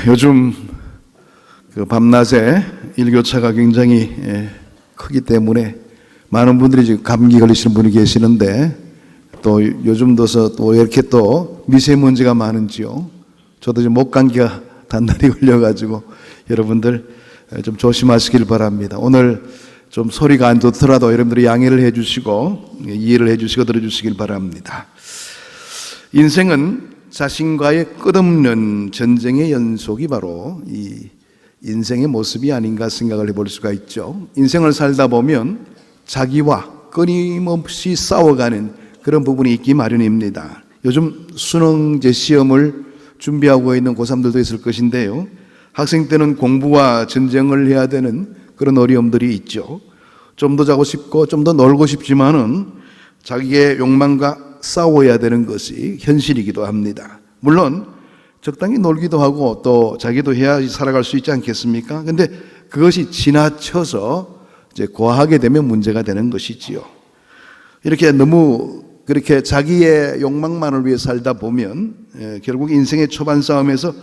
요즘 밤낮에 일교차가 굉장히 크기 때문에 많은 분들이 지금 감기 걸리시는 분이 계시는데, 또 요즘 들어서 또 이렇게 또 미세먼지가 많은지요. 저도 지금 목감기가 단단히 걸려가지고 여러분들 좀 조심하시길 바랍니다. 오늘 좀 소리가 안 좋더라도 여러분들이 양해를 해주시고 이해를 해주시고 들어주시길 바랍니다. 인생은 자신과의 끝없는 전쟁의 연속이 바로 이 인생의 모습이 아닌가 생각을 해볼 수가 있죠. 인생을 살다 보면 자기와 끊임없이 싸워가는 그런 부분이 있기 마련입니다. 요즘 수능제 시험을 준비하고 있는 고3들도 있을 것인데요, 학생 때는 공부와 전쟁을 해야 되는 그런 어려움들이 있죠. 좀 더 자고 싶고 좀 더 놀고 싶지만은 자기의 욕망과 싸워야 되는 것이 현실이기도 합니다. 물론 적당히 놀기도 하고 또 자기도 해야 살아갈 수 있지 않겠습니까? 근데 그것이 지나쳐서 이제 과하게 되면 문제가 되는 것이지요. 이렇게 너무 그렇게 자기의 욕망만을 위해 살다 보면 결국 인생의 초반 싸움에서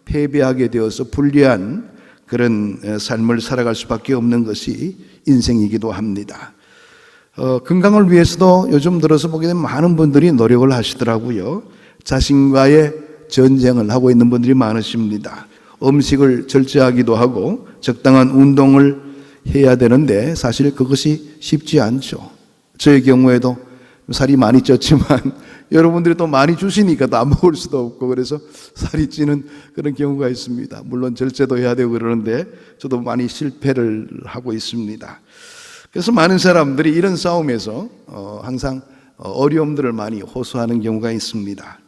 패배하게 되어서 불리한 그런 삶을 살아갈 수밖에 없는 것이 인생이기도 합니다. 건강을 위해서도 요즘 들어서 보게 되면 많은 분들이 노력을 하시더라고요. 자신과의 전쟁을 하고 있는 분들이 많으십니다. 음식을 절제하기도 하고 적당한 운동을 해야 되는데 사실 그것이 쉽지 않죠. 저의 경우에도 살이 많이 쪘지만 여러분들이 또 많이 주시니까 또 안 먹을 수도 없고 그래서 살이 찌는 그런 경우가 있습니다. 물론 절제도 해야 되고 그러는데 저도 많이 실패를 하고 있습니다. 그래서 많은 사람들이 이런 싸움에서 항상 어려움들을 많이 호소하는 경우가 있습니다.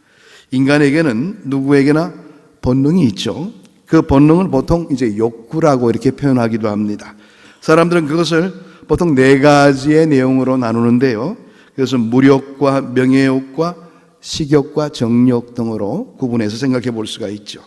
인간에게는 누구에게나 본능이 있죠. 그 본능은 보통 이제 욕구라고 이렇게 표현하기도 합니다. 사람들은 그것을 보통 4가지의 내용으로 나누는데요. 그래서 물욕과 명예욕과 식욕과 정욕 등으로 구분해서 생각해 볼 수가 있죠.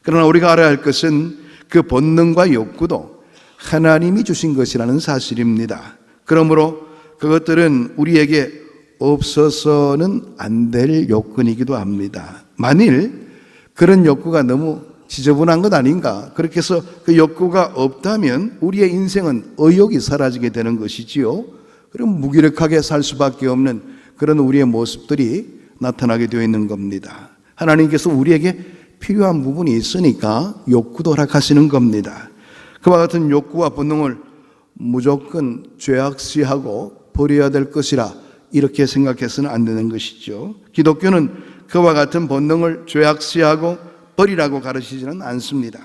그러나 우리가 알아야 할 것은 그 본능과 욕구도 하나님이 주신 것이라는 사실입니다. 그러므로 그것들은 우리에게 없어서는 안 될 욕구이기도 합니다. 만일 그런 욕구가 너무 지저분한 것 아닌가, 그렇게 해서 그 욕구가 없다면 우리의 인생은 의욕이 사라지게 되는 것이지요. 그럼 무기력하게 살 수밖에 없는 그런 우리의 모습들이 나타나게 되어 있는 겁니다. 하나님께서 우리에게 필요한 부분이 있으니까 욕구도 허락하시는 겁니다. 그와 같은 욕구와 본능을 무조건 죄악시하고 버려야 될 것이라 이렇게 생각해서는 안 되는 것이죠. 기독교는 그와 같은 본능을 죄악시하고 버리라고 가르치지는 않습니다.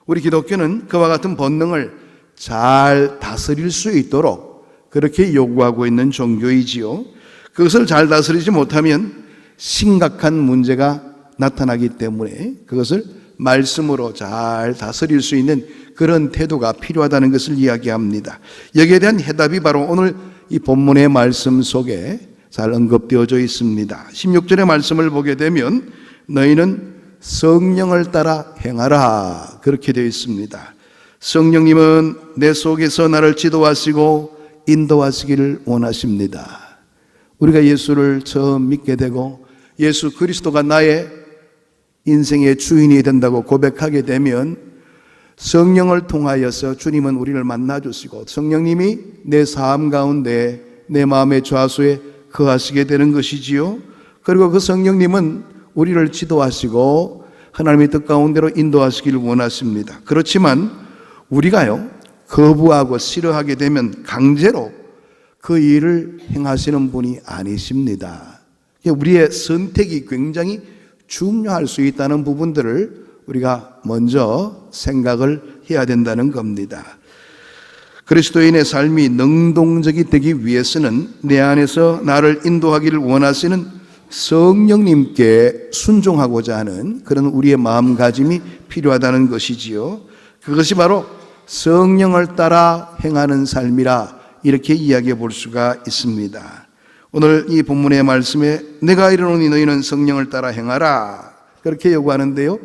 우리 기독교는 그와 같은 본능을 잘 다스릴 수 있도록 그렇게 요구하고 있는 종교이지요. 그것을 잘 다스리지 못하면 심각한 문제가 나타나기 때문에 그것을 말씀으로 잘 다스릴 수 있는 그런 태도가 필요하다는 것을 이야기합니다. 여기에 대한 해답이 바로 오늘 이 본문의 말씀 속에 잘 언급되어져 있습니다. 16절의 말씀을 보게 되면 너희는 성령을 따라 행하라 그렇게 되어 있습니다. 성령님은 내 속에서 나를 지도하시고 인도하시기를 원하십니다. 우리가 예수를 처음 믿게 되고 예수 그리스도가 나의 인생의 주인이 된다고 고백하게 되면 성령을 통하여서 주님은 우리를 만나주시고 성령님이 내 삶 가운데 내 마음의 좌수에 거하시게 되는 것이지요. 그리고 그 성령님은 우리를 지도하시고 하나님의 뜻 가운데로 인도하시기를 원하십니다. 그렇지만 우리가요, 거부하고 싫어하게 되면 강제로 그 일을 행하시는 분이 아니십니다. 우리의 선택이 굉장히 중요할 수 있다는 부분들을 우리가 먼저 생각을 해야 된다는 겁니다. 그리스도인의 삶이 능동적이 되기 위해서는 내 안에서 나를 인도하기를 원하시는 성령님께 순종하고자 하는 그런 우리의 마음가짐이 필요하다는 것이지요. 그것이 바로 성령을 따라 행하는 삶이라 이렇게 이야기해 볼 수가 있습니다. 오늘 이 본문의 말씀에 내가 이르노니 너희는 성령을 따라 행하라 그렇게 요구하는데요,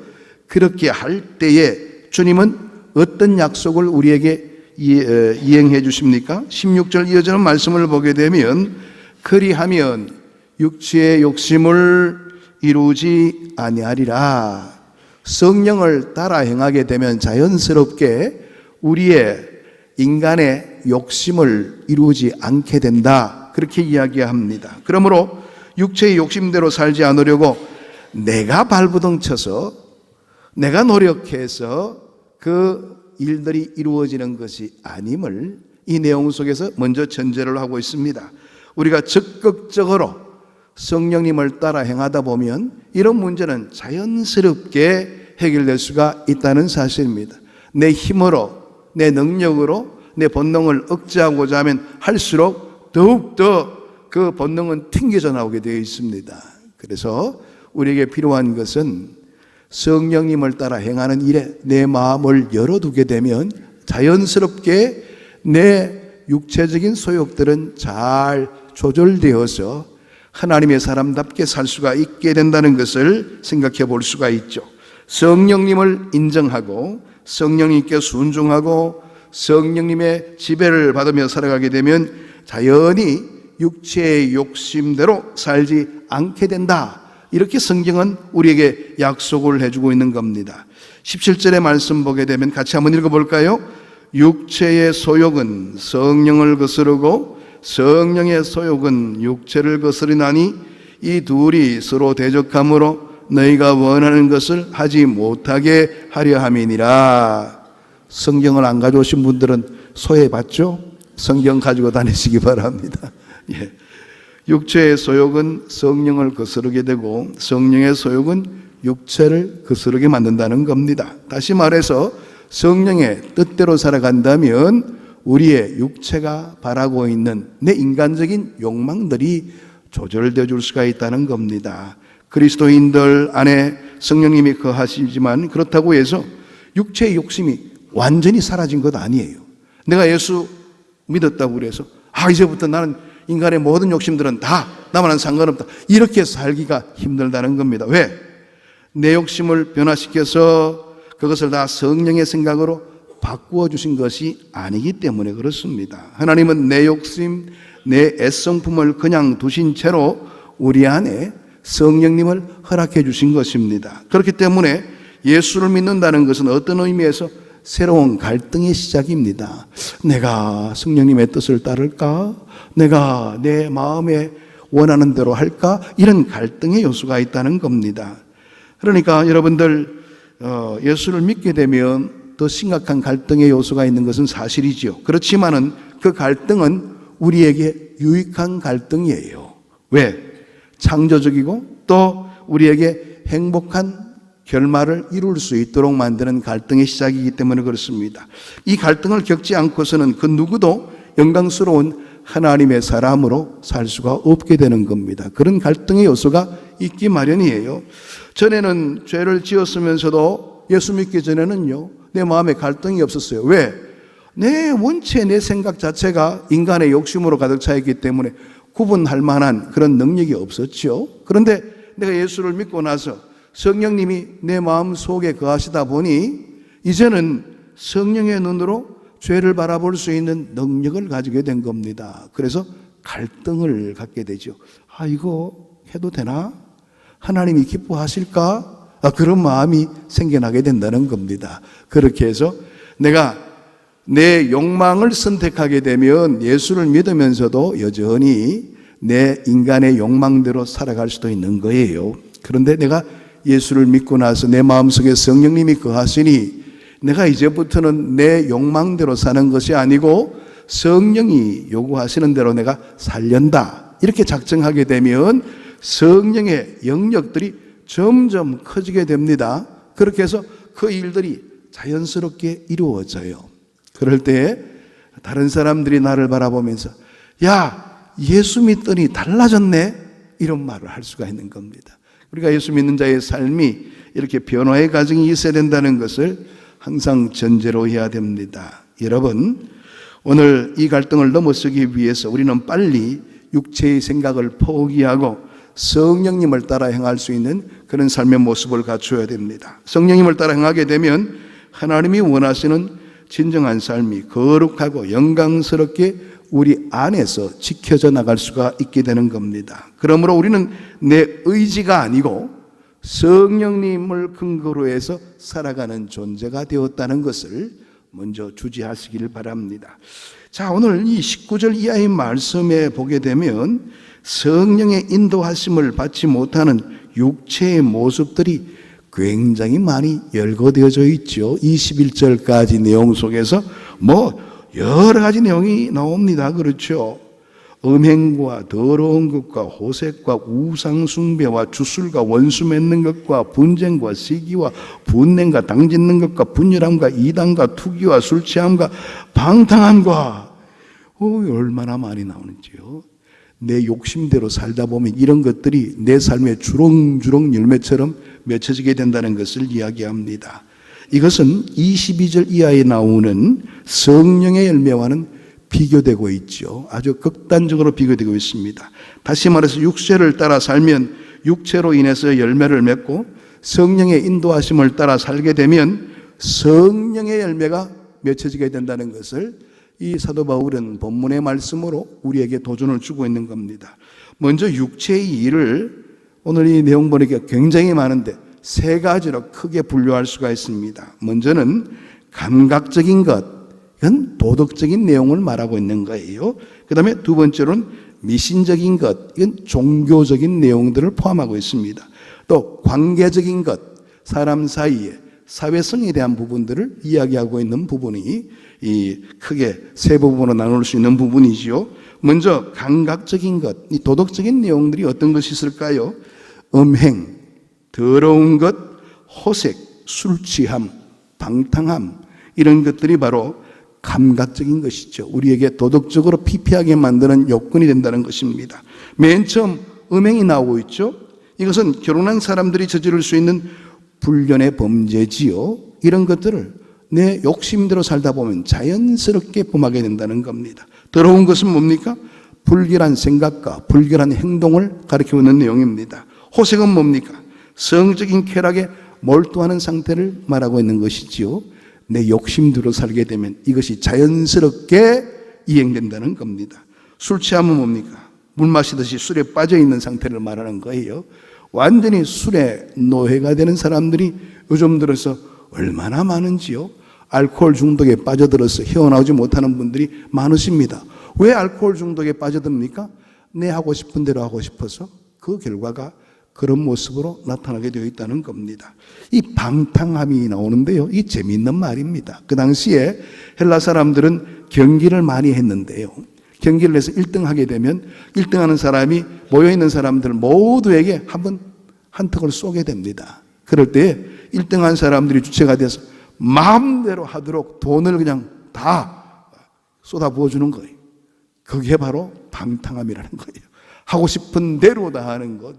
그렇게 할 때에 주님은 어떤 약속을 우리에게 이행해 주십니까? 16절 이어지는 말씀을 보게 되면 그리하면 육체의 욕심을 이루지 아니하리라. 성령을 따라 행하게 되면 자연스럽게 우리의 인간의 욕심을 이루지 않게 된다. 그렇게 이야기합니다. 그러므로 육체의 욕심대로 살지 않으려고 내가 발부둥 쳐서 내가 노력해서 그 일들이 이루어지는 것이 아님을 이 내용 속에서 먼저 전제를 하고 있습니다. 우리가 적극적으로 성령님을 따라 행하다 보면 이런 문제는 자연스럽게 해결될 수가 있다는 사실입니다. 내 힘으로, 내 능력으로 내 본능을 억제하고자 하면 할수록 더욱더 그 본능은 튕겨져 나오게 되어 있습니다. 그래서 우리에게 필요한 것은 성령님을 따라 행하는 일에 내 마음을 열어두게 되면 자연스럽게 내 육체적인 소욕들은 잘 조절되어서 하나님의 사람답게 살 수가 있게 된다는 것을 생각해 볼 수가 있죠. 성령님을 인정하고 성령님께 순종하고 성령님의 지배를 받으며 살아가게 되면 자연히 육체의 욕심대로 살지 않게 된다. 이렇게 성경은 우리에게 약속을 해주고 있는 겁니다. 17절의 말씀 보게 되면 같이 한번 읽어볼까요? 육체의 소욕은 성령을 거스르고 성령의 소욕은 육체를 거스르나니 이 둘이 서로 대적함으로 너희가 원하는 것을 하지 못하게 하려 함이니라. 성경을 안 가져오신 분들은 소외받죠? 성경 가지고 다니시기 바랍니다. 예. 육체의 소욕은 성령을 거스르게 되고 성령의 소욕은 육체를 거스르게 만든다는 겁니다. 다시 말해서 성령의 뜻대로 살아간다면 우리의 육체가 바라고 있는 내 인간적인 욕망들이 조절되어 줄 수가 있다는 겁니다. 그리스도인들 안에 성령님이 거하시지만 그렇다고 해서 육체의 욕심이 완전히 사라진 것 아니에요. 내가 예수 믿었다고 그래서 이제부터 나는 인간의 모든 욕심들은 다 나만은 상관없다. 이렇게 살기가 힘들다는 겁니다. 왜? 내 욕심을 변화시켜서 그것을 다 성령의 생각으로 바꾸어 주신 것이 아니기 때문에 그렇습니다. 하나님은 내 욕심, 내 애성품을 그냥 두신 채로 우리 안에 성령님을 허락해 주신 것입니다. 그렇기 때문에 예수를 믿는다는 것은 어떤 의미에서 새로운 갈등의 시작입니다. 내가 성령님의 뜻을 따를까? 내가 내 마음에 원하는 대로 할까? 이런 갈등의 요소가 있다는 겁니다. 그러니까 여러분들 예수를 믿게 되면 더 심각한 갈등의 요소가 있는 것은 사실이지요. 그렇지만은 그 갈등은 우리에게 유익한 갈등이에요. 왜? 창조적이고 또 우리에게 행복한 결말을 이룰 수 있도록 만드는 갈등의 시작이기 때문에 그렇습니다. 이 갈등을 겪지 않고서는 그 누구도 영광스러운 하나님의 사람으로 살 수가 없게 되는 겁니다. 그런 갈등의 요소가 있기 마련이에요. 전에는 죄를 지었으면서도 예수 믿기 전에는요, 내 마음에 갈등이 없었어요. 왜? 원체 내 생각 자체가 인간의 욕심으로 가득 차 있기 때문에 구분할 만한 그런 능력이 없었죠. 그런데 내가 예수를 믿고 나서 성령님이 내 마음 속에 거하시다 보니 이제는 성령의 눈으로 죄를 바라볼 수 있는 능력을 가지게 된 겁니다. 그래서 갈등을 갖게 되죠. 이거 해도 되나? 하나님이 기뻐하실까? 그런 마음이 생겨나게 된다는 겁니다. 그렇게 해서 내가 내 욕망을 선택하게 되면 예수를 믿으면서도 여전히 내 인간의 욕망대로 살아갈 수도 있는 거예요. 그런데 내가 예수를 믿고 나서 내 마음속에 성령님이 거하시니 내가 이제부터는 내 욕망대로 사는 것이 아니고 성령이 요구하시는 대로 내가 살련다. 이렇게 작정하게 되면 성령의 영역들이 점점 커지게 됩니다. 그렇게 해서 그 일들이 자연스럽게 이루어져요. 그럴 때 다른 사람들이 나를 바라보면서 예수 믿더니 달라졌네? 이런 말을 할 수가 있는 겁니다. 우리가 예수 믿는 자의 삶이 이렇게 변화의 과정이 있어야 된다는 것을 항상 전제로 해야 됩니다. 여러분, 오늘 이 갈등을 넘어서기 위해서 우리는 빨리 육체의 생각을 포기하고 성령님을 따라 행할 수 있는 그런 삶의 모습을 갖춰야 됩니다. 성령님을 따라 행하게 되면 하나님이 원하시는 진정한 삶이 거룩하고 영광스럽게 우리 안에서 지켜져 나갈 수가 있게 되는 겁니다. 그러므로 우리는 내 의지가 아니고 성령님을 근거로 해서 살아가는 존재가 되었다는 것을 먼저 주지하시길 바랍니다. 자, 오늘 이 19절 이하의 말씀에 보게 되면 성령의 인도하심을 받지 못하는 육체의 모습들이 굉장히 많이 열거되어져 있죠. 21절까지 내용 속에서 여러 가지 내용이 나옵니다. 그렇죠. 음행과 더러운 것과 호색과 우상숭배와 주술과 원수 맺는 것과 분쟁과 시기와 분냉과 당짓는 것과 분열함과 이단과 투기와 술취함과 방탕함과 얼마나 많이 나오는지요. 내 욕심대로 살다 보면 이런 것들이 내 삶의 주렁주렁 열매처럼 맺혀지게 된다는 것을 이야기합니다. 이것은 22절 이하에 나오는 성령의 열매와는 비교되고 있죠. 아주 극단적으로 비교되고 있습니다. 다시 말해서 육체를 따라 살면 육체로 인해서 열매를 맺고 성령의 인도하심을 따라 살게 되면 성령의 열매가 맺혀지게 된다는 것을 이 사도 바울은 본문의 말씀으로 우리에게 도전을 주고 있는 겁니다. 먼저 육체의 일을 오늘 이 내용 보니까 굉장히 많은데 세 가지로 크게 분류할 수가 있습니다. 먼저는 감각적인 것, 이건 도덕적인 내용을 말하고 있는 거예요. 그 다음에 두 번째로는 미신적인 것, 이건 종교적인 내용들을 포함하고 있습니다. 또 관계적인 것, 사람 사이에 사회성에 대한 부분들을 이야기하고 있는 부분이 이 크게 세 부분으로 나눌 수 있는 부분이지요. 먼저 감각적인 것, 이 도덕적인 내용들이 어떤 것이 있을까요? 음행, 더러운 것, 호색, 술취함, 방탕함, 이런 것들이 바로 감각적인 것이죠. 우리에게 도덕적으로 피폐하게 만드는 요건이 된다는 것입니다. 맨 처음 음행이 나오고 있죠. 이것은 결혼한 사람들이 저지를 수 있는 불륜의 범죄지요. 이런 것들을 내 욕심대로 살다 보면 자연스럽게 범하게 된다는 겁니다. 더러운 것은 뭡니까? 불결한 생각과 불결한 행동을 가리키고 있는 내용입니다. 호색은 뭡니까? 성적인 쾌락에 몰두하는 상태를 말하고 있는 것이지요. 내 욕심대로 살게 되면 이것이 자연스럽게 이행된다는 겁니다. 술 취하면 뭡니까? 물 마시듯이 술에 빠져있는 상태를 말하는 거예요. 완전히 술에 노예가 되는 사람들이 요즘 들어서 얼마나 많은지요. 알코올 중독에 빠져들어서 헤어나오지 못하는 분들이 많으십니다. 왜 알코올 중독에 빠져듭니까? 내 하고 싶은 대로 하고 싶어서 그 결과가 그런 모습으로 나타나게 되어 있다는 겁니다. 이 방탕함이 나오는데요. 이 재미있는 말입니다. 그 당시에 헬라 사람들은 경기를 많이 했는데요. 경기를 해서 1등 하게 되면 1등 하는 사람이 모여있는 사람들 모두에게 한턱을 쏘게 됩니다. 그럴 때 1등 한 사람들이 주체가 돼서 마음대로 하도록 돈을 그냥 다 쏟아부어주는 거예요. 그게 바로 방탕함이라는 거예요. 하고 싶은 대로 다 하는 것.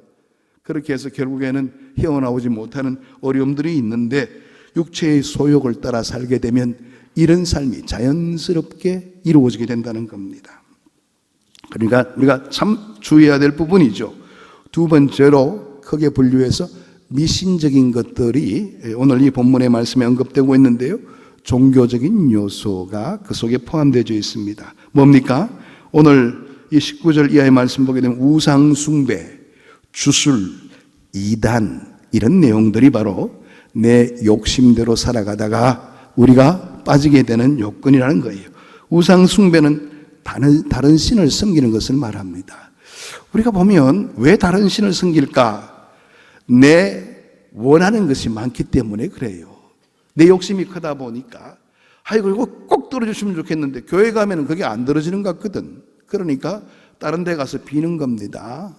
그렇게 해서 결국에는 헤어나오지 못하는 어려움들이 있는데 육체의 소욕을 따라 살게 되면 이런 삶이 자연스럽게 이루어지게 된다는 겁니다. 그러니까 우리가 참 주의해야 될 부분이죠. 두 번째로 크게 분류해서 미신적인 것들이 오늘 이 본문의 말씀에 언급되고 있는데요. 종교적인 요소가 그 속에 포함되어 있습니다. 뭡니까? 오늘 이 19절 이하의 말씀 보게 되면 우상숭배, 주술, 이단 이런 내용들이 바로 내 욕심대로 살아가다가 우리가 빠지게 되는 요건이라는 거예요. 우상숭배는 다른 신을 섬기는 것을 말합니다. 우리가 보면 왜 다른 신을 섬길까? 내 원하는 것이 많기 때문에 그래요. 내 욕심이 크다 보니까 아이고 이거 꼭 들어주시면 좋겠는데 교회 가면 그게 안 들어지는 것 같거든. 그러니까 다른 데 가서 비는 겁니다.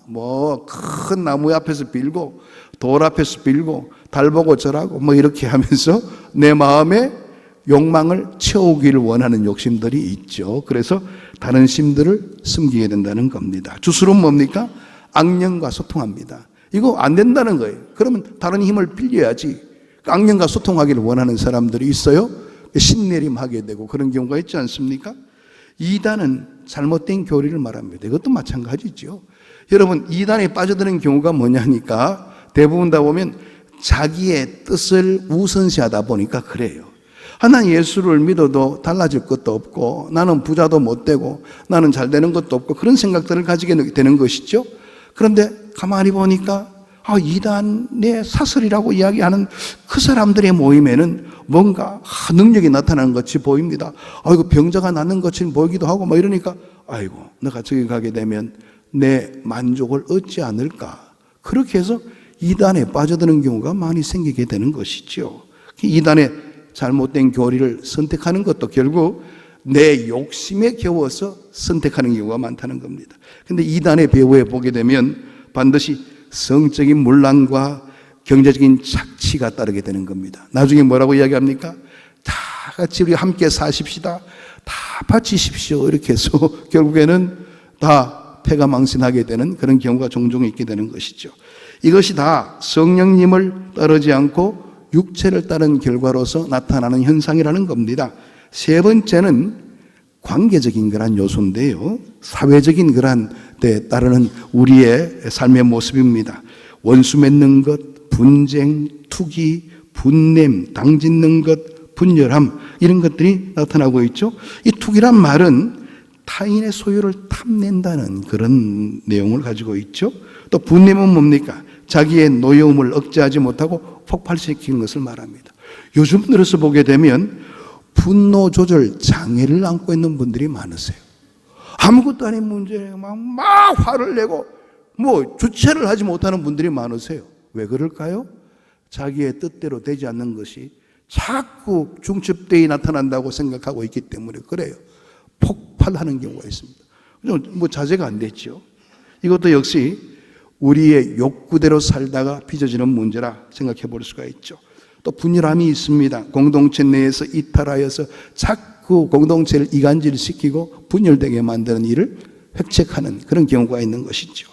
큰 나무 앞에서 빌고 돌 앞에서 빌고 달 보고 절하고 이렇게 하면서 내 마음에 욕망을 채우기를 원하는 욕심들이 있죠. 그래서 다른 신들을 섬기게 된다는 겁니다. 주술은 뭡니까? 악령과 소통합니다. 이거 안 된다는 거예요. 그러면 다른 힘을 빌려야지. 악령과 소통하기를 원하는 사람들이 있어요. 신내림하게 되고 그런 경우가 있지 않습니까? 이단은 잘못된 교리를 말합니다. 이것도 마찬가지죠. 여러분, 이단에 빠져드는 경우가 뭐냐니까 대부분 다 보면 자기의 뜻을 우선시하다 보니까 그래요. 난 예수를 믿어도 달라질 것도 없고 나는 부자도 못 되고 나는 잘 되는 것도 없고 그런 생각들을 가지게 되는 것이죠. 그런데 가만히 보니까 이단의 사설이라고 이야기하는 그 사람들의 모임에는 뭔가 능력이 나타나는 것이 보입니다. 이거 병자가 낫는 것이 보이기도 하고 이러니까 내가 저기 가게 되면 내 만족을 얻지 않을까. 그렇게 해서 이단에 빠져드는 경우가 많이 생기게 되는 것이죠. 이단의 잘못된 교리를 선택하는 것도 결국 내 욕심에 겨워서 선택하는 경우가 많다는 겁니다. 근데 이단의 배후에 보게 되면 반드시 성적인 문란과 경제적인 착취가 따르게 되는 겁니다. 나중에 뭐라고 이야기합니까? 다 같이 우리 함께 사십시다. 다 바치십시오. 이렇게 해서 결국에는 다 패가망신하게 되는 그런 경우가 종종 있게 되는 것이죠. 이것이 다 성령님을 따르지 않고 육체를 따른 결과로서 나타나는 현상이라는 겁니다. 세 번째는 관계적인 그런 요소인데요. 사회적인 그런 데 따르는 우리의 삶의 모습입니다. 원수 맺는 것, 분쟁, 투기, 분냄, 당짓는 것, 분열함 이런 것들이 나타나고 있죠. 이 투기란 말은 타인의 소유를 탐낸다는 그런 내용을 가지고 있죠. 또 분냄은 뭡니까? 자기의 노여움을 억제하지 못하고 폭발시키는 것을 말합니다. 요즘 들어서 보게 되면 분노 조절 장애를 안고 있는 분들이 많으세요. 아무것도 아닌 문제에 막 화를 내고 주체를 하지 못하는 분들이 많으세요. 왜 그럴까요? 자기의 뜻대로 되지 않는 것이 자꾸 중첩되어 나타난다고 생각하고 있기 때문에 그래요. 폭발하는 경우가 있습니다. 자제가 안 됐죠. 이것도 역시 우리의 욕구대로 살다가 빚어지는 문제라 생각해 볼 수가 있죠. 또 분열함이 있습니다. 공동체 내에서 이탈하여서 자꾸 공동체를 이간질시키고 분열되게 만드는 일을 획책하는 그런 경우가 있는 것이죠.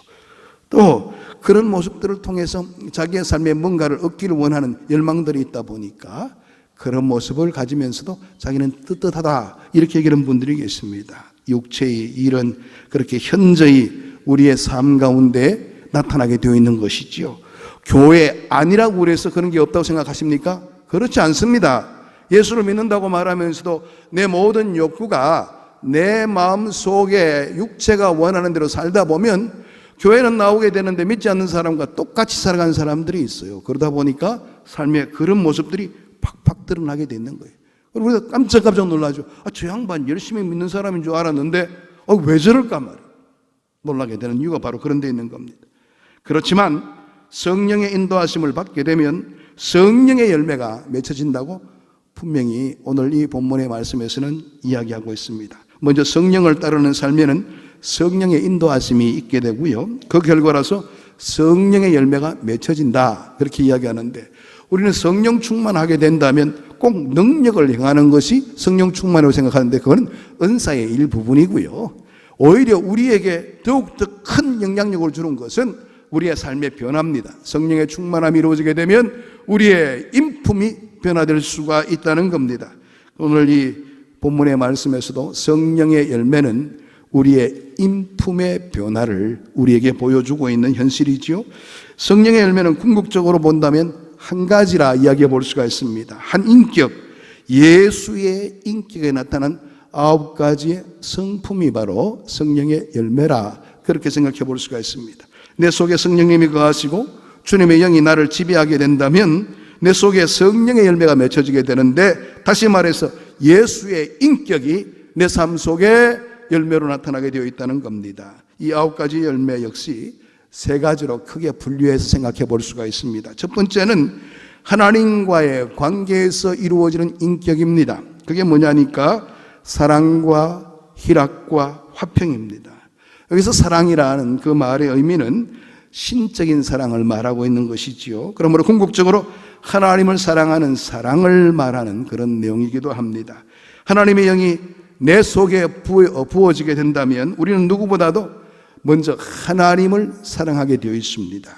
또 그런 모습들을 통해서 자기의 삶에 뭔가를 얻기를 원하는 열망들이 있다 보니까 그런 모습을 가지면서도 자기는 떳떳하다 이렇게 얘기하는 분들이 계십니다. 육체의 일은 그렇게 현저히 우리의 삶 가운데 나타나게 되어 있는 것이지요. 교회 아니라고 그래서 그런 게 없다고 생각하십니까? 그렇지 않습니다. 예수를 믿는다고 말하면서도 내 모든 욕구가 내 마음 속에 육체가 원하는 대로 살다 보면 교회는 나오게 되는데 믿지 않는 사람과 똑같이 살아가는 사람들이 있어요. 그러다 보니까 삶의 그런 모습들이 팍팍 드러나게 되는 거예요. 그리고 우리가 깜짝깜짝 놀라죠. 저 양반 열심히 믿는 사람인 줄 알았는데 왜 저럴까 말이에요. 놀라게 되는 이유가 바로 그런 데 있는 겁니다. 그렇지만 성령의 인도하심을 받게 되면 성령의 열매가 맺혀진다고 분명히 오늘 이 본문의 말씀에서는 이야기하고 있습니다. 먼저 성령을 따르는 삶에는 성령의 인도하심이 있게 되고요. 그 결과라서 성령의 열매가 맺혀진다 그렇게 이야기하는데 우리는 성령 충만하게 된다면 꼭 능력을 행하는 것이 성령 충만이라고 생각하는데 그건 은사의 일부분이고요. 오히려 우리에게 더욱더 큰 영향력을 주는 것은 우리의 삶의 변화입니다. 성령의 충만함이 이루어지게 되면 우리의 인품이 변화될 수가 있다는 겁니다. 오늘 이 본문의 말씀에서도 성령의 열매는 우리의 인품의 변화를 우리에게 보여주고 있는 현실이지요. 성령의 열매는 궁극적으로 본다면 한 가지라 이야기해 볼 수가 있습니다. 한 인격, 예수의 인격에 나타난 9가지의 성품이 바로 성령의 열매라 그렇게 생각해 볼 수가 있습니다. 내 속에 성령님이 거하시고 주님의 영이 나를 지배하게 된다면 내 속에 성령의 열매가 맺혀지게 되는데 다시 말해서 예수의 인격이 내 삶 속에 열매로 나타나게 되어 있다는 겁니다. 이 9가지 열매 역시 3가지로 크게 분류해서 생각해 볼 수가 있습니다. 첫 번째는 하나님과의 관계에서 이루어지는 인격입니다. 그게 뭐냐니까 사랑과 희락과 화평입니다. 여기서 사랑이라는 그 말의 의미는 신적인 사랑을 말하고 있는 것이지요. 그러므로 궁극적으로 하나님을 사랑하는 사랑을 말하는 그런 내용이기도 합니다. 하나님의 영이 내 속에 부어지게 된다면 우리는 누구보다도 먼저 하나님을 사랑하게 되어 있습니다.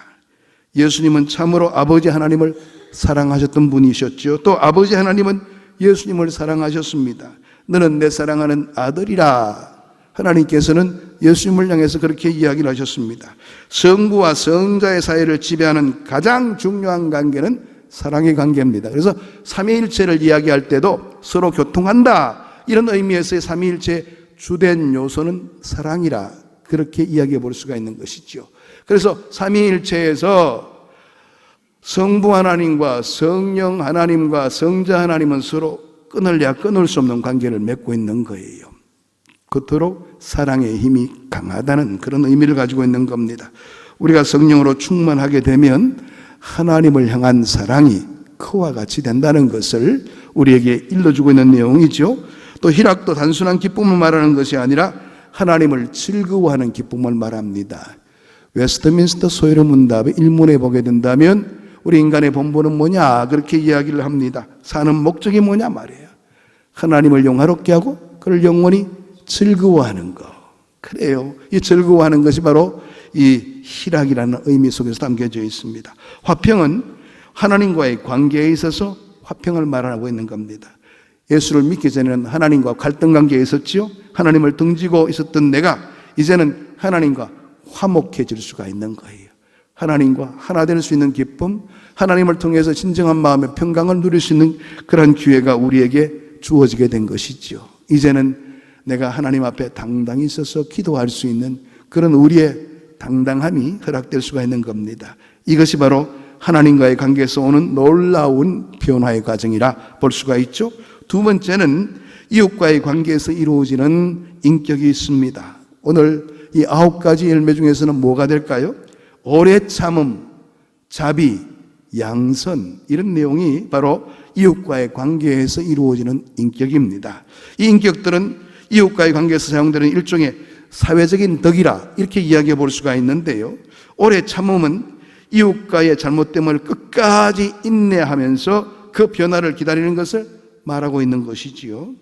예수님은 참으로 아버지 하나님을 사랑하셨던 분이셨죠. 또 아버지 하나님은 예수님을 사랑하셨습니다. 너는 내 사랑하는 아들이라. 하나님께서는 예수님을 향해서 그렇게 이야기를 하셨습니다. 성부와 성자의 사이를 지배하는 가장 중요한 관계는 사랑의 관계입니다. 그래서 삼위일체를 이야기할 때도 서로 교통한다 이런 의미에서의 삼위일체의 주된 요소는 사랑이라 그렇게 이야기해 볼 수가 있는 것이죠. 그래서 삼위일체에서 성부 하나님과 성령 하나님과 성자 하나님은 서로 끊을래야 끊을 수 없는 관계를 맺고 있는 거예요. 그토록 사랑의 힘이 강하다는 그런 의미를 가지고 있는 겁니다. 우리가 성령으로 충만하게 되면 하나님을 향한 사랑이 그와 같이 된다는 것을 우리에게 일러주고 있는 내용이죠. 또 희락도 단순한 기쁨을 말하는 것이 아니라 하나님을 즐거워하는 기쁨을 말합니다. 웨스트민스터 소요리 문답의 1문에 보게 된다면 우리 인간의 본분은 뭐냐 그렇게 이야기를 합니다. 사는 목적이 뭐냐 말이에요. 하나님을 영화롭게 하고 그를 영원히 즐거워하는 것. 그래요. 이 즐거워하는 것이 바로 이 희락이라는 의미 속에서 담겨져 있습니다. 화평은 하나님과의 관계에 있어서 화평을 말하고 있는 겁니다. 예수를 믿기 전에는 하나님과 갈등 관계에 있었지요. 하나님을 등지고 있었던 내가 이제는 하나님과 화목해질 수가 있는 거예요. 하나님과 하나 될 수 있는 기쁨, 하나님을 통해서 진정한 마음의 평강을 누릴 수 있는 그런 기회가 우리에게 주어지게 된 것이지요. 이제는 내가 하나님 앞에 당당히 서서 기도할 수 있는 그런 우리의 당당함이 허락될 수가 있는 겁니다. 이것이 바로 하나님과의 관계에서 오는 놀라운 변화의 과정이라 볼 수가 있죠. 두 번째는 이웃과의 관계에서 이루어지는 인격이 있습니다. 오늘 이 9가지 열매 중에서는 뭐가 될까요? 오래 참음, 자비, 양선, 이런 내용이 바로 이웃과의 관계에서 이루어지는 인격입니다. 이 인격들은 이웃과의 관계에서 사용되는 일종의 사회적인 덕이라 이렇게 이야기해 볼 수가 있는데요. 오래 참음은 이웃과의 잘못됨을 끝까지 인내하면서 그 변화를 기다리는 것을 말하고 있는 것이지요.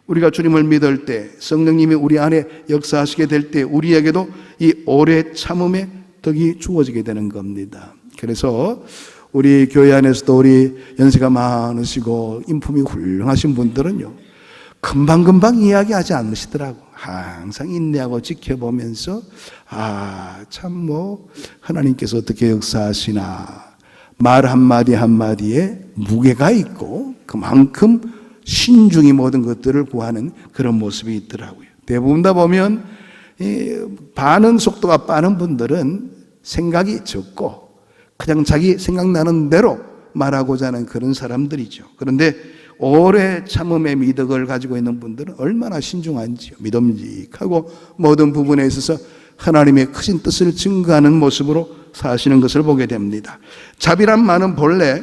우리가 주님을 믿을 때, 성령님이 우리 안에 역사하시게 될 때 우리에게도 이 오래 참음의 덕이 주어지게 되는 겁니다. 그래서 우리 교회 안에서도 우리 연세가 많으시고 인품이 훌륭하신 분들은요, 금방금방 이야기하지 않으시더라고. 항상 인내하고 지켜보면서 참 하나님께서 어떻게 역사하시나, 말 한마디 한마디에 무게가 있고 그만큼 신중히 모든 것들을 구하는 그런 모습이 있더라고요. 대부분 다 보면 반응 속도가 빠른 분들은 생각이 적고 그냥 자기 생각나는 대로 말하고자 하는 그런 사람들이죠. 그런데 오래 참음의 미덕을 가지고 있는 분들은 얼마나 신중한지요. 믿음직하고 모든 부분에 있어서 하나님의 크신 뜻을 증거하는 모습으로 사시는 것을 보게 됩니다. 자비란 말은 본래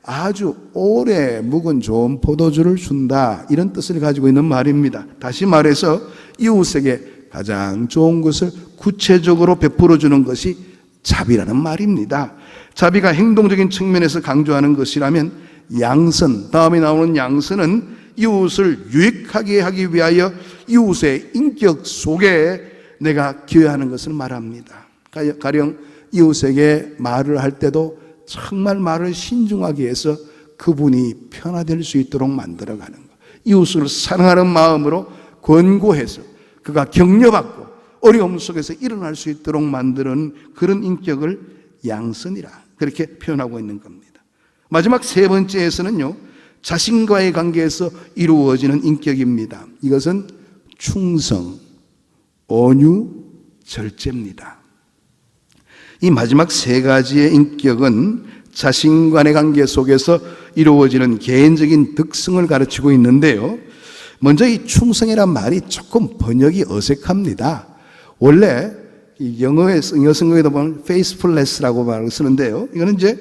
아주 오래 묵은 좋은 포도주를 준다, 이런 뜻을 가지고 있는 말입니다. 다시 말해서 이웃에게 가장 좋은 것을 구체적으로 베풀어 주는 것이 자비라는 말입니다. 자비가 행동적인 측면에서 강조하는 것이라면 양선, 다음에 나오는 양선은 이웃을 유익하게 하기 위하여 이웃의 인격 속에 내가 기여하는 것을 말합니다. 가령 이웃에게 말을 할 때도 정말 말을 신중하게 해서 그분이 편화될 수 있도록 만들어가는 것. 이웃을 사랑하는 마음으로 권고해서 그가 격려받고 어려움 속에서 일어날 수 있도록 만드는 그런 인격을 양선이라 그렇게 표현하고 있는 겁니다. 마지막 세 번째에서는요, 자신과의 관계에서 이루어지는 인격입니다. 이것은 충성, 온유, 절제입니다. 이 마지막 세 가지의 인격은 자신과의 관계 속에서 이루어지는 개인적인 특성을 가르치고 있는데요. 먼저 이 충성이란 말이 조금 번역이 어색합니다. 원래 영어 성경에도 보면 faithfulness라고 말을 쓰는데요. 이거는 이제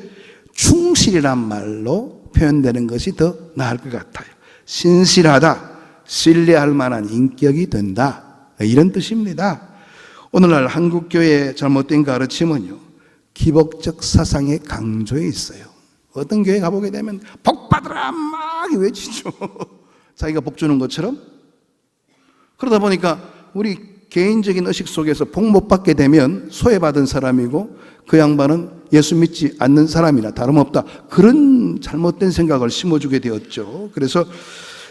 충실이란 말로 표현되는 것이 더 나을 것 같아요. 신실하다, 신뢰할 만한 인격이 된다, 이런 뜻입니다. 오늘날 한국교회의 잘못된 가르침은요, 기복적 사상의 강조에 있어요. 어떤 교회 가보게 되면 복 받으라 막 외치죠. 자기가 복 주는 것처럼. 그러다 보니까 우리 개인적인 의식 속에서 복 못 받게 되면 소외받은 사람이고 그 양반은 예수 믿지 않는 사람이나 다름없다, 그런 잘못된 생각을 심어주게 되었죠. 그래서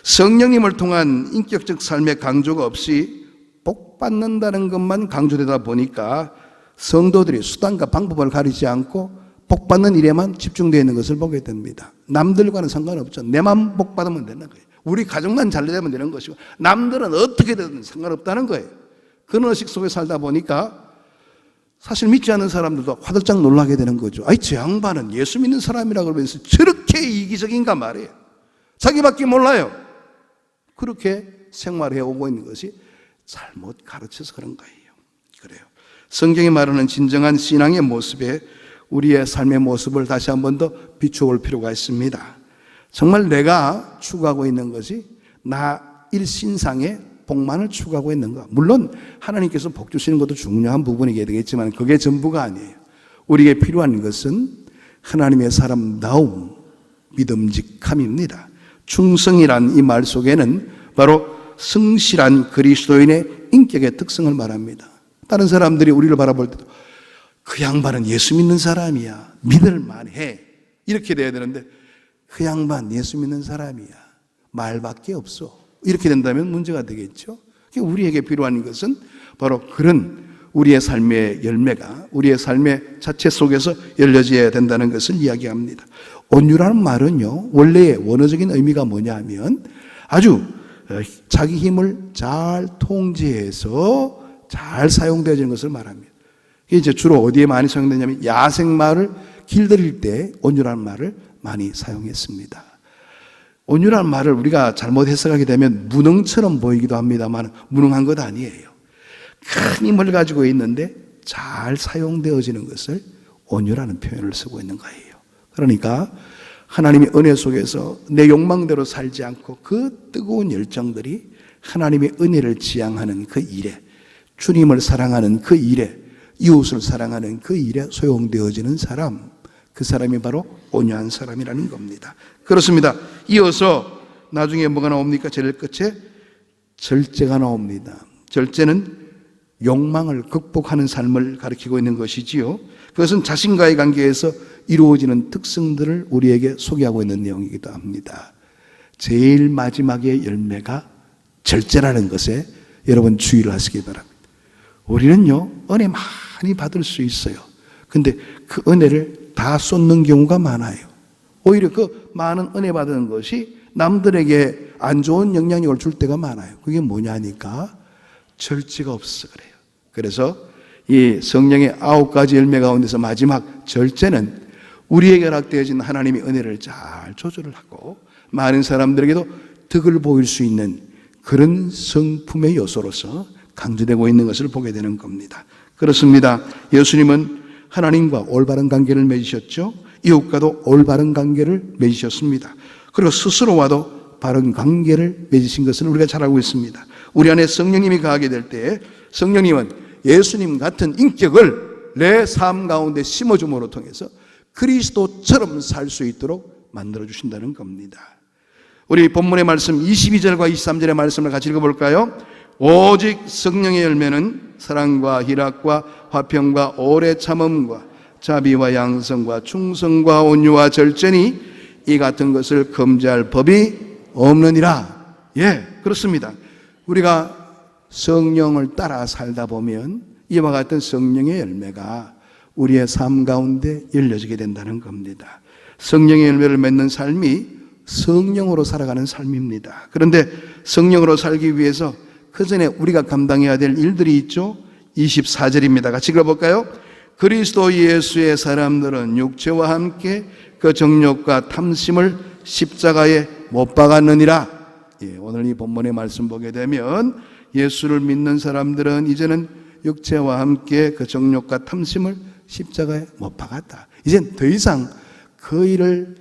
성령님을 통한 인격적 삶의 강조가 없이 복 받는다는 것만 강조되다 보니까 성도들이 수단과 방법을 가리지 않고 복 받는 일에만 집중되어 있는 것을 보게 됩니다. 남들과는 상관없죠. 내만 복 받으면 되는 거예요. 우리 가족만 잘 되면 되는 것이고 남들은 어떻게 되든 상관없다는 거예요. 그런 의식 속에 살다 보니까 사실 믿지 않는 사람들도 화들짝 놀라게 되는 거죠. 아이, 저 양반은 예수 믿는 사람이라 그러면서 저렇게 이기적인가 말이에요. 자기밖에 몰라요. 그렇게 생활해 오고 있는 것이 잘못 가르쳐서 그런 거예요. 그래요. 성경이 말하는 진정한 신앙의 모습에 우리의 삶의 모습을 다시 한 번 더 비춰볼 필요가 있습니다. 정말 내가 추구하고 있는 것이 나 일신상의 복만을 추구하고 있는가? 물론 하나님께서 복 주시는 것도 중요한 부분이게 되겠지만 그게 전부가 아니에요. 우리에게 필요한 것은 하나님의 사람다움, 믿음직함입니다. 충성이란 이 말 속에는 바로 성실한 그리스도인의 인격의 특성을 말합니다. 다른 사람들이 우리를 바라볼 때도 그 양반은 예수 믿는 사람이야, 믿을만해, 이렇게 돼야 되는데 그 양반 예수 믿는 사람이야, 말밖에 없어, 이렇게 된다면 문제가 되겠죠. 우리에게 필요한 것은 바로 그런 우리의 삶의 열매가 우리의 삶의 자체 속에서 열려져야 된다는 것을 이야기합니다. 온유라는 말은요, 원래의 원어적인 의미가 뭐냐면 아주 자기 힘을 잘 통제해서 잘 사용되어지는 것을 말합니다. 이게 이제 주로 어디에 많이 사용되냐면 야생마를 길들일 때 온유라는 말을 많이 사용했습니다. 온유라는 말을 우리가 잘못 해석하게 되면 무능처럼 보이기도 합니다만 무능한 것 아니에요. 큰 힘을 가지고 있는데 잘 사용되어지는 것을 온유라는 표현을 쓰고 있는 거예요. 그러니까 하나님의 은혜 속에서 내 욕망대로 살지 않고 그 뜨거운 열정들이 하나님의 은혜를 지향하는 그 일에, 주님을 사랑하는 그 일에, 이웃을 사랑하는 그 일에 소용되어지는 사람, 그 사람이 바로 온유한 사람이라는 겁니다. 그렇습니다. 이어서 나중에 뭐가 나옵니까? 제일 끝에 절제가 나옵니다. 절제는 욕망을 극복하는 삶을 가리키고 있는 것이지요. 그것은 자신과의 관계에서 이루어지는 특성들을 우리에게 소개하고 있는 내용이기도 합니다. 제일 마지막의 열매가 절제라는 것에 여러분 주의를 하시기 바랍니다. 우리는요, 은혜 많이 받을 수 있어요. 근데 그 은혜를 다 쏟는 경우가 많아요. 오히려 그 많은 은혜 받은 것이 남들에게 안 좋은 영향력을 줄 때가 많아요. 그게 뭐냐니까 절제가 없어 그래요. 그래서 이 성령의 9가지 열매 가운데서 마지막 절제는 우리에게 허락되어진 하나님의 은혜를 잘 조절을 하고 많은 사람들에게도 덕을 보일 수 있는 그런 성품의 요소로서 강조되고 있는 것을 보게 되는 겁니다. 그렇습니다. 예수님은 하나님과 올바른 관계를 맺으셨죠. 이웃과도 올바른 관계를 맺으셨습니다. 그리고 스스로와도 바른 관계를 맺으신 것을 우리가 잘 알고 있습니다. 우리 안에 성령님이 가하게 될 때 성령님은 예수님 같은 인격을 내 삶 가운데 심어줌으로 통해서 그리스도처럼 살 수 있도록 만들어주신다는 겁니다. 우리 본문의 말씀 22절과 23절의 말씀을 같이 읽어볼까요? 오직 성령의 열매는 사랑과 희락과 화평과 오래 참음과 자비와 양성과 충성과 온유와 절제니 이 같은 것을 금지할 법이 없느니라. 예, 그렇습니다. 우리가 성령을 따라 살다 보면 이와 같은 성령의 열매가 우리의 삶 가운데 열려지게 된다는 겁니다. 성령의 열매를 맺는 삶이 성령으로 살아가는 삶입니다. 그런데 성령으로 살기 위해서 그 전에 우리가 감당해야 될 일들이 있죠. 24절입니다. 같이 읽어볼까요? 그리스도 예수의 사람들은 육체와 함께 그 정욕과 탐심을 십자가에 못 박았느니라. 예, 오늘 이 본문의 말씀 보게 되면 예수를 믿는 사람들은 이제는 육체와 함께 그 정욕과 탐심을 십자가에 못 박았다. 이젠 더 이상 그 일을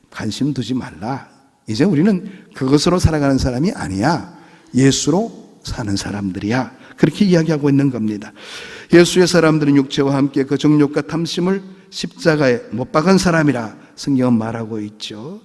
관심 두지 말라. 이제 우리는 그것으로 살아가는 사람이 아니야. 예수로 사는 사람들이야. 그렇게 이야기하고 있는 겁니다. 예수의 사람들은 육체와 함께 그 정욕과 탐심을 십자가에 못 박은 사람이라 성경은 말하고 있죠.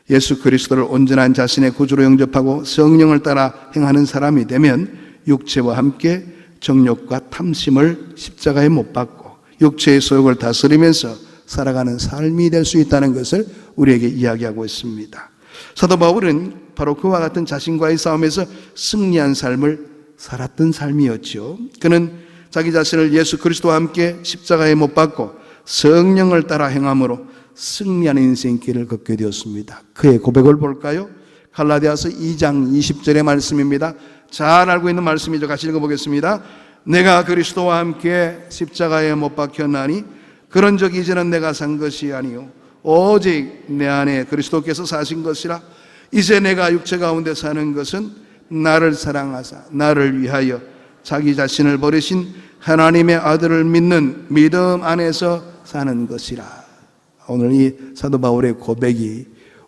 예수 그리스도를 온전한 자신의 구주로 영접하고 성령을 따라 행하는 사람이 되면 육체와 함께 정욕과 탐심을 십자가에 못 박고 육체의 소욕을 다스리면서 살아가는 삶이 될 수 있다는 것을 우리에게 이야기하고 있습니다. 사도 바울은 바로 그와 같은 자신과의 싸움에서 승리한 삶을 살았던 삶이었죠. 그는 자기 자신을 예수 그리스도와 함께 십자가에 못 박고 성령을 따라 행함으로 승리하는 인생길을 걷게 되었습니다. 그의 고백을 볼까요? 갈라디아서 2장 20절의 말씀입니다. 잘 알고 있는 말씀이죠. 같이 읽어보겠습니다. 내가 그리스도와 함께 십자가에 못 박혔나니 그런즉 이제는 내가 산 것이 아니요 오직 내 안에 그리스도께서 사신 것이라. 이제 내가 육체 가운데 사는 것은 나를 사랑하사 나를 위하여 자기 자신을 버리신 하나님의 아들을 믿는 믿음 안에서 사는 것이라. 오늘 이 사도 바울의 고백이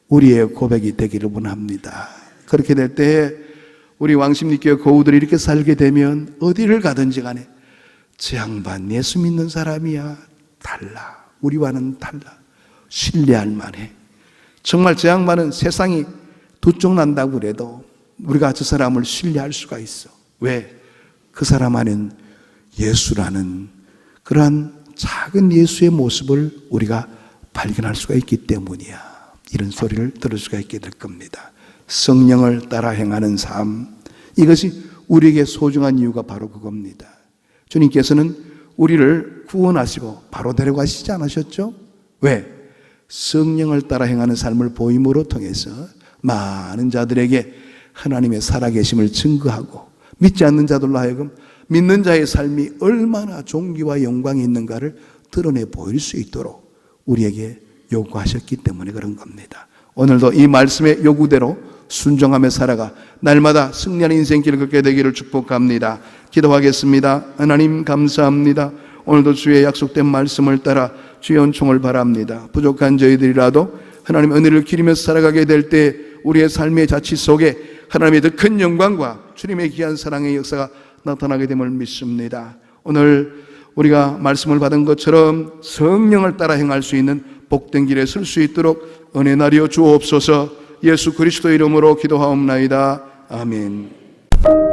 우리의 고백이 되기를 원합니다. 그렇게 될 때에 우리 왕십리교회 고우들이 이렇게 살게 되면 어디를 가든지 간에 저 양반 예수 믿는 사람이야, 달라, 우리와는 달라, 신뢰할 만해. 정말 저 양반은 세상이 두 쪽 난다고 그래도 우리가 저 사람을 신뢰할 수가 있어. 왜? 그 사람 안엔 예수라는 그러한 작은 예수의 모습을 우리가 발견할 수가 있기 때문이야. 이런 소리를 들을 수가 있게 될 겁니다. 성령을 따라 행하는 삶, 이것이 우리에게 소중한 이유가 바로 그겁니다. 주님께서는 우리를 구원하시고 바로 데려가시지 않으셨죠? 왜? 성령을 따라 행하는 삶을 보임으로 통해서 많은 자들에게 하나님의 살아계심을 증거하고 믿지 않는 자들로 하여금 믿는 자의 삶이 얼마나 존귀와 영광이 있는가를 드러내 보일 수 있도록 우리에게 요구하셨기 때문에 그런 겁니다. 오늘도 이 말씀의 요구대로 순종하며 살아가 날마다 승리하는 인생길을 걷게 되기를 축복합니다. 기도하겠습니다. 하나님 감사합니다. 오늘도 주의 약속된 말씀을 따라 주의 은총을 바랍니다. 부족한 저희들이라도 하나님의 은혜를 기리면서 살아가게 될 때 우리의 삶의 자취 속에 하나님의 더 큰 영광과 주님의 귀한 사랑의 역사가 나타나게 됨을 믿습니다. 오늘 우리가 말씀을 받은 것처럼 성령을 따라 행할 수 있는 복된 길에 설 수 있도록 은혜 나리여 주옵소서. 예수 그리스도 이름으로 기도하옵나이다. 아멘.